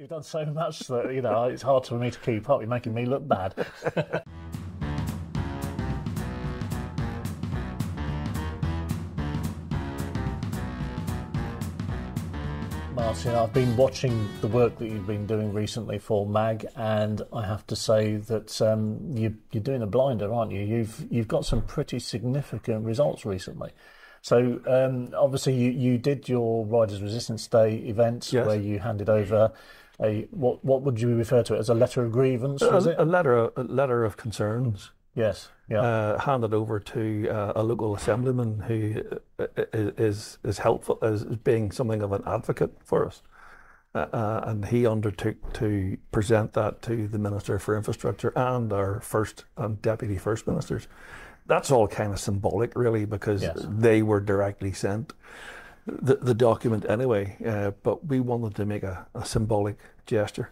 You've done so much that, it's hard for me to keep up. You're making me look bad. Martin, I've been watching the work that you've been doing recently for MAG, and I have to say that you're doing a blinder, aren't you? You've got some pretty significant results recently. So obviously you did your Riders Resistance Day event, yes, where you handed over what would you refer to it as, a letter of grievance? Was it a letter of concerns? Yes, yeah. Handed over to a local assemblyman who is helpful, as being something of an advocate for us, and he undertook to present that to the Minister for Infrastructure and our first and Deputy First Ministers. That's all kind of symbolic, really, because yes, they were directly sent the document anyway, but we wanted to make a symbolic gesture.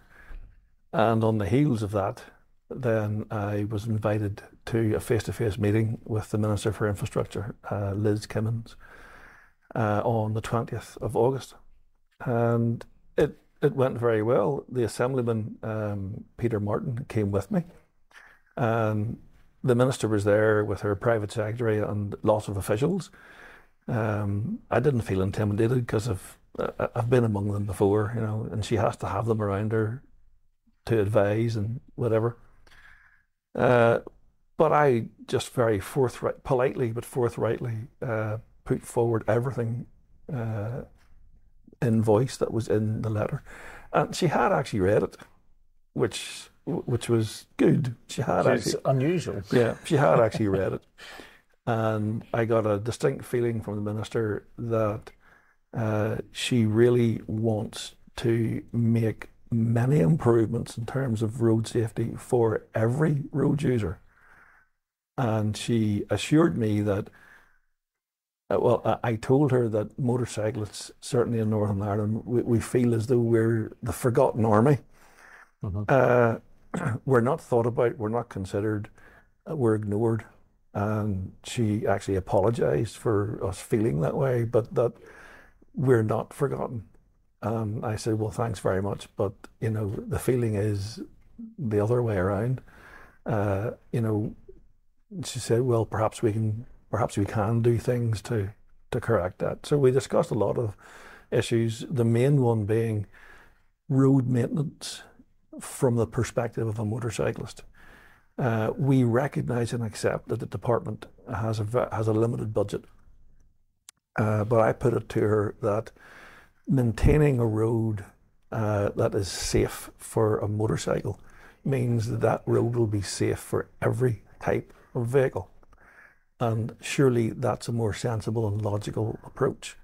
And on the heels of that, then I was invited to a face-to-face meeting with the Minister for Infrastructure, Liz Kimmins, on the 20th of August. And it went very well. The Assemblyman, Peter Martin, came with me. And the Minister was there with her private secretary and lots of officials. I didn't feel intimidated because I've been among them before, and she has to have them around her to advise and whatever. But I just very politely but forthrightly put forward everything in voice that was in the letter, and she had actually read it, which was good. It's unusual. Yeah, she had actually read it, and I got a distinct feeling from the Minister that she really wants to make many improvements in terms of road safety for every road user. And she assured me that, I told her that motorcyclists, certainly in Northern Ireland, we feel as though we're the forgotten army. Mm-hmm. We're not thought about, we're not considered, we're ignored. And she actually apologised for us feeling that way, but that we're not forgotten. I said, well, thanks very much, but the feeling is the other way around. She said, well, perhaps we can do things to correct that. So we discussed a lot of issues, the main one being road maintenance from the perspective of a motorcyclist. We recognise and accept that the department has a limited budget, but I put it to her that maintaining a road that is safe for a motorcycle means that road will be safe for every type of vehicle. And surely that's a more sensible and logical approach.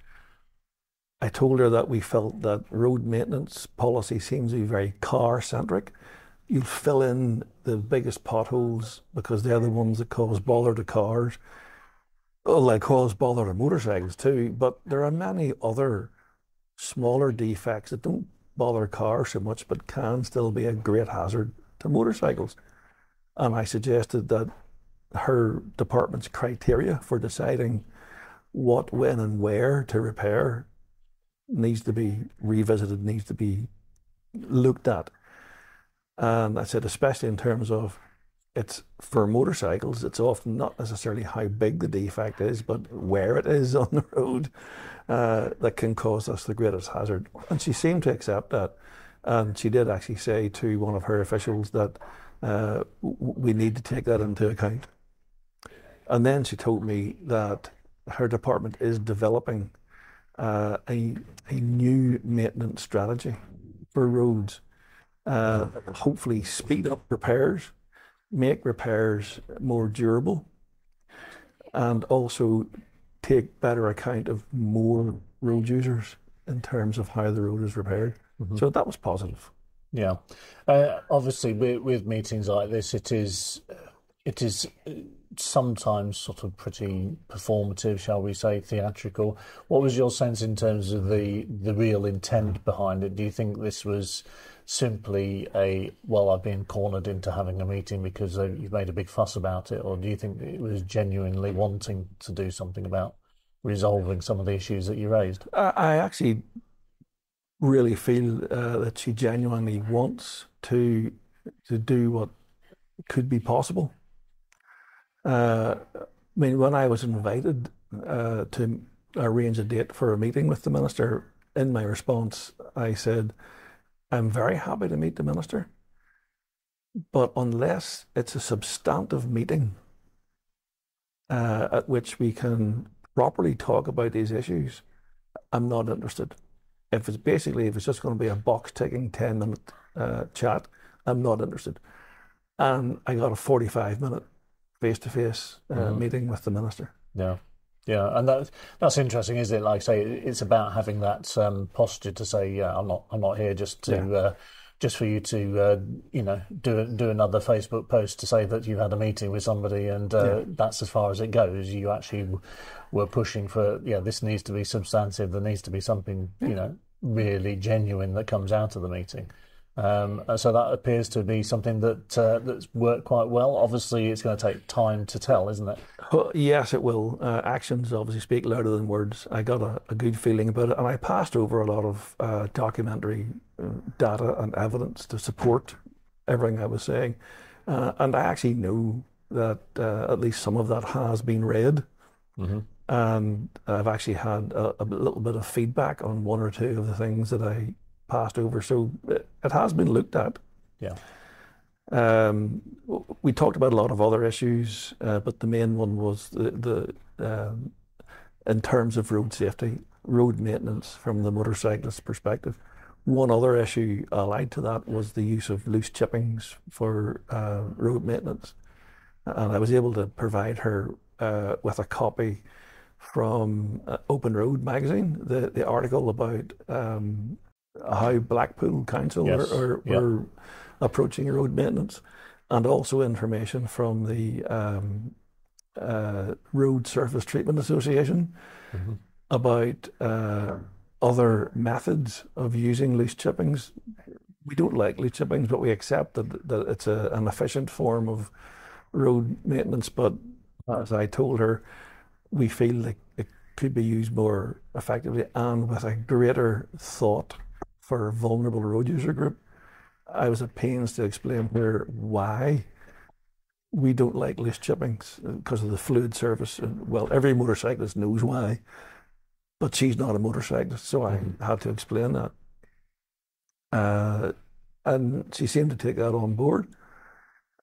I told her that we felt that road maintenance policy seems to be very car-centric. You fill in the biggest potholes because they're the ones that cause bother to cars. Well, they cause bother to motorcycles too, but there are many other smaller defects that don't bother cars so much but can still be a great hazard to motorcycles. And I suggested that her department's criteria for deciding what, when and where to repair needs to be revisited, needs to be looked at. And I said, especially in terms of, it's for motorcycles, it's often not necessarily how big the defect is, but where it is on the road that can cause us the greatest hazard. And she seemed to accept that. And she did actually say to one of her officials that we need to take that into account. And then she told me that her department is developing a new maintenance strategy for roads, hopefully speed up repairs, make repairs more durable, and also take better account of more road users in terms of how the road is repaired. Mm-hmm. So that was positive. Yeah. Obviously, with meetings like this, it is sometimes sort of pretty performative, shall we say, theatrical. What was your sense in terms of the real intent behind it? Do you think this was simply I've been cornered into having a meeting because you've made a big fuss about it, or do you think it was genuinely wanting to do something about resolving some of the issues that you raised? I actually really feel that she genuinely wants to do what could be possible. I mean, when I was invited to arrange a date for a meeting with the minister, in my response, I said, I'm very happy to meet the minister, but unless it's a substantive meeting at which we can properly talk about these issues, I'm not interested. If it's just going to be a box ticking 10-minute chat, I'm not interested. And I got a 45-minute face-to-face meeting with the minister. Yeah. Yeah, and that's interesting, isn't it? Like I say, it's about having that posture to say, yeah, I'm not here just to just for you to do another Facebook post to say that you had a meeting with somebody, and that's as far as it goes. You actually were pushing for, this needs to be substantive. There needs to be something really genuine that comes out of the meeting. So that appears to be something that's worked quite well. Obviously, it's going to take time to tell, isn't it? Well, yes, it will. Actions obviously speak louder than words. I got a good feeling about it, and I passed over a lot of documentary data and evidence to support everything I was saying. And I actually know that at least some of that has been read. Mm-hmm. And I've actually had a little bit of feedback on one or two of the things that I passed over, so it has been looked at. Yeah. We talked about a lot of other issues, but the main one was the in terms of road safety, road maintenance from the motorcyclist perspective. One other issue allied to that was the use of loose chippings for road maintenance, and I was able to provide her with a copy from Open Road magazine, the article about how Blackpool Council are approaching road maintenance, and also information from the Road Surface Treatment Association about other methods of using loose chippings. We don't like loose chippings, but we accept that it's an efficient form of road maintenance. But as I told her, we feel like it could be used more effectively and with a greater thought for a vulnerable road user group. I was at pains to explain her why we don't like loose chippings, because of the fluid surface. Well, every motorcyclist knows why, but she's not a motorcyclist, so I had to explain that. And she seemed to take that on board,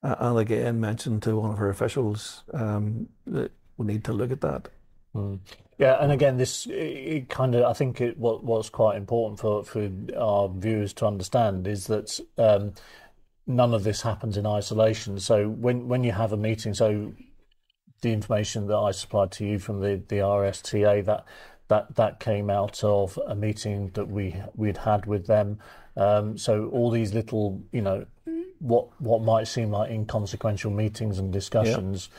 and again mentioned to one of her officials that we need to look at that. Yeah, and again, this I think what was quite important for our viewers to understand is that none of this happens in isolation. So when you have a meeting, so the information that I supplied to you from the RSTA, that came out of a meeting that we'd had with them. So all these little, what might seem like inconsequential meetings and discussions,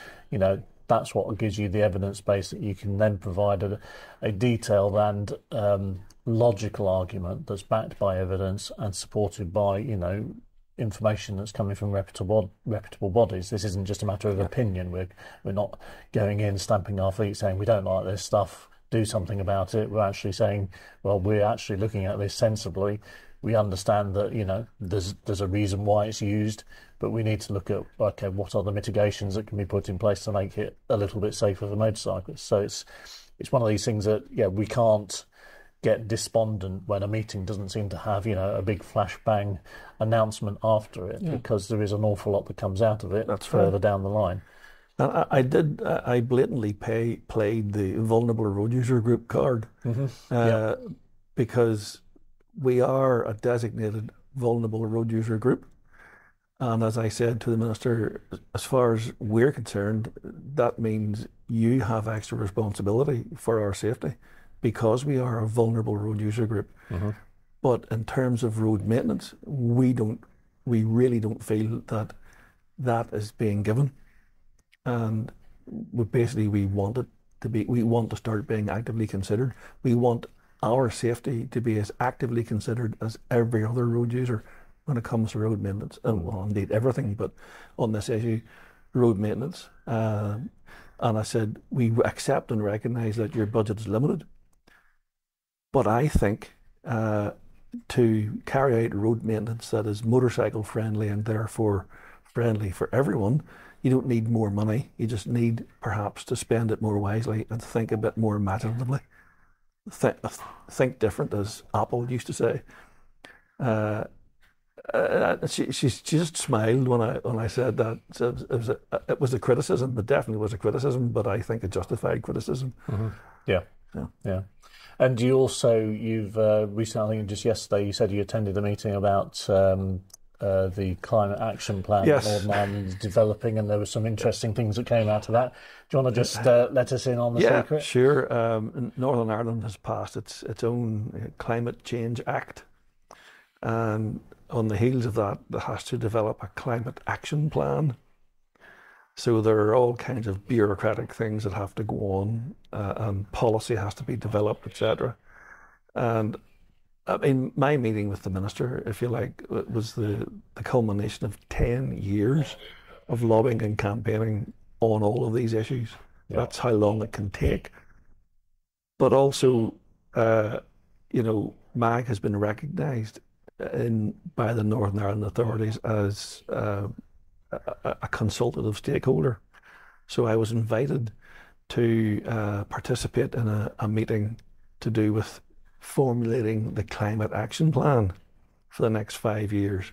that's what gives you the evidence base that you can then provide a detailed and logical argument that's backed by evidence and supported by, information that's coming from reputable bodies. This isn't just a matter of opinion. We're not going in, stamping our feet, saying we don't like this stuff, do something about it. We're actually saying, well, we're actually looking at this sensibly. We understand that, there's a reason why it's used, but we need to look at, okay, what are the mitigations that can be put in place to make it a little bit safer for motorcyclists. So it's one of these things that, we can't get despondent when a meeting doesn't seem to have, a big flashbang announcement after it, because there is an awful lot that comes out of it. That's further down the line. And I blatantly played the vulnerable road user group card, because we are a designated vulnerable road user group. And as I said to the minister, as far as we're concerned, that means you have extra responsibility for our safety because we are a vulnerable road user group. But in terms of road maintenance, we really don't feel that is being given. And we want to start being actively considered. We want our safety to be as actively considered as every other road user when it comes to road maintenance, and well, indeed everything, but on this issue, road maintenance. And I said, we accept and recognise that your budget is limited, but I think to carry out road maintenance that is motorcycle friendly and therefore friendly for everyone, you don't need more money. You just need perhaps to spend it more wisely and think a bit more imaginatively. Think different, as Apple used to say. She just smiled when I said that. So it was a criticism. It definitely was a criticism, but I think a justified criticism. Mm-hmm. Yeah. Yeah. And you've recently, I think just yesterday, you said you attended a meeting about the climate action plan Yes. that Northern Ireland is developing, and there were some interesting things that came out of that. Do you want to just let us in on the secret? Yeah, sure. Northern Ireland has passed its own Climate Change Act, and on the heels of that, it has to develop a climate action plan. So there are all kinds of bureaucratic things that have to go on, and policy has to be developed, etc. And I mean, my meeting with the minister, if you like, was the culmination of 10 years of lobbying and campaigning on all of these issues. Yeah. That's how long it can take. But also, MAG has been recognised by the Northern Ireland authorities as a consultative stakeholder. So I was invited to participate in a meeting to do with formulating the climate action plan for the next 5 years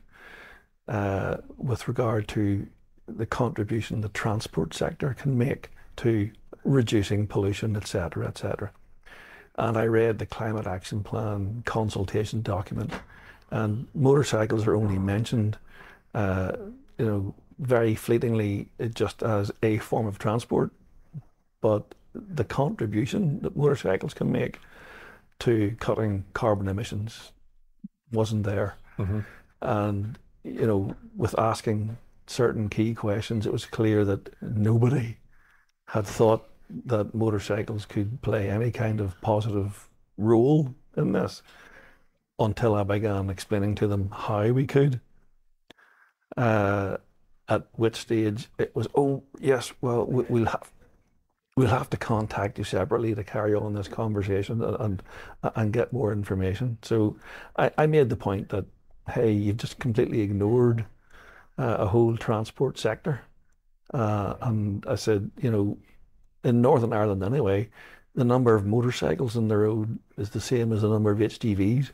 with regard to the contribution the transport sector can make to reducing pollution, etc., etc. And I read the climate action plan consultation document, and motorcycles are only mentioned, very fleetingly, just as a form of transport, but the contribution that motorcycles can make to cutting carbon emissions wasn't there. Mm-hmm. And, with asking certain key questions, it was clear that nobody had thought that motorcycles could play any kind of positive role in this until I began explaining to them how we could. At which stage it was, oh yes, well we'll have to contact you separately to carry on this conversation and get more information. So I made the point that, hey, you've just completely ignored a whole transport sector, and I said, in Northern Ireland anyway, the number of motorcycles on the road is the same as the number of HGVs.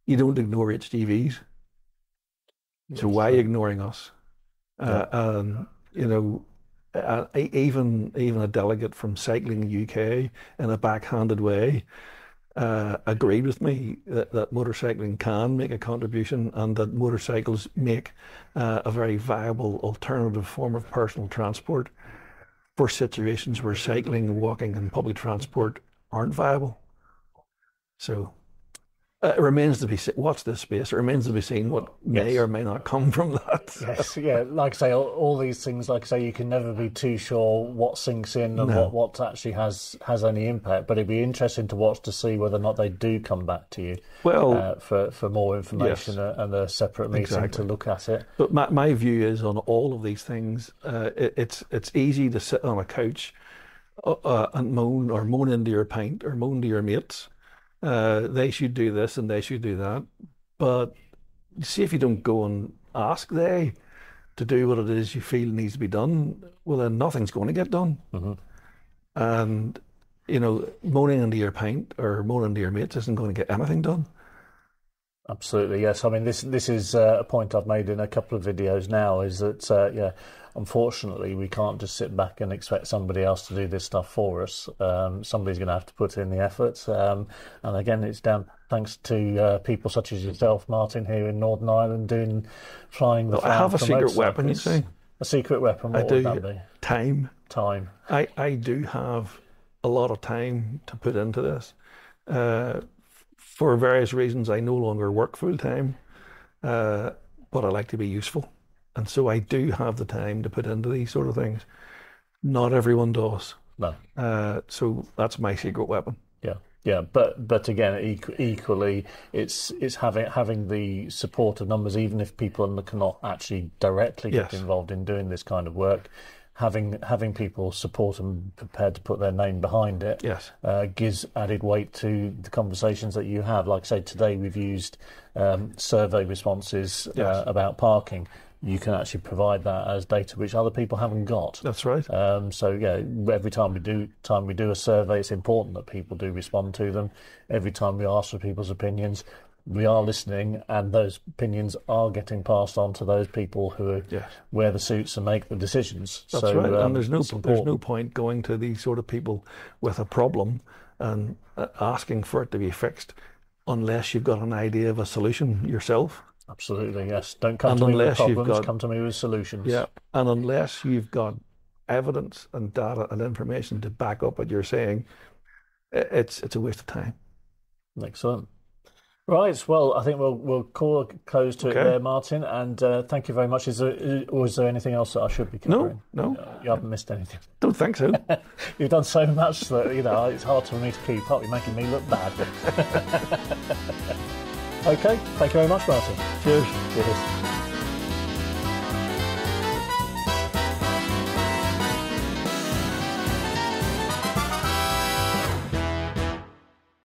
You don't ignore HGVs, so why ignoring us? Even a delegate from Cycling UK in a backhanded way agreed with me that motorcycling can make a contribution and that motorcycles make a very viable alternative form of personal transport for situations where cycling, walking and public transport aren't viable. So it remains to be seen. Watch this space. It remains to be seen what may or may not come from that. Yes, yeah. Like I say, all these things. Like I say, you can never be too sure what sinks in and what actually has any impact. But it'd be interesting to watch to see whether or not they do come back to you. Well, for more information and a separate meeting to look at it. But my view is on all of these things. It's easy to sit on a couch and moan into your pint or moan to your mates. They should do this and they should do that. But see, if you don't go and ask they to do what it is you feel needs to be done, well, then nothing's going to get done. Mm-hmm. And, moaning into your pint or moaning to your mates isn't going to get anything done. Absolutely, yes. I mean, this is a point I've made in a couple of videos now, is that, unfortunately, we can't just sit back and expect somebody else to do this stuff for us. Somebody's going to have to put in the effort. And again, it's down thanks to people such as yourself, Martin, here in Northern Ireland, flying the flag. I have a secret weapon, you see. A secret weapon? What would that be? Time. Time. I do have a lot of time to put into this. For various reasons, I no longer work full time, but I like to be useful. And so I do have the time to put into these sort of things. Not everyone does. No. So that's my secret weapon. Yeah. But again, equally, it's having the support of numbers, even if people cannot actually directly get involved in doing this kind of work. having people support and prepared to put their name behind it Yes. gives added weight to the conversations that you have. Like I say, today we've used survey responses Yes. about parking. You can actually provide that as data which other people haven't got. That's right. So yeah, every time we do a survey, it's important that people do respond to them. Every time we ask for people's opinions, we are listening, and those opinions are getting passed on to those people who Yes. wear the suits and make the decisions. That's so, right. And there's it's no important. point going to these sort of people with a problem and asking for it to be fixed unless you've got an idea of a solution yourself. Absolutely, yes. Don't come And to me with unless you've problems, got- come to me with solutions. Yeah. And unless you've got evidence and data and information to back up what you're saying, it's a waste of time. Excellent. Right, well, I think we'll call a close to it Okay. there, Martin, and thank you very much. Is there anything else that I should be covering? No, You haven't missed anything. don't think so. You've done so much that, it's hard for me to keep up. You're making me look bad. Okay, thank you very much, Martin. Cheers. Cheers.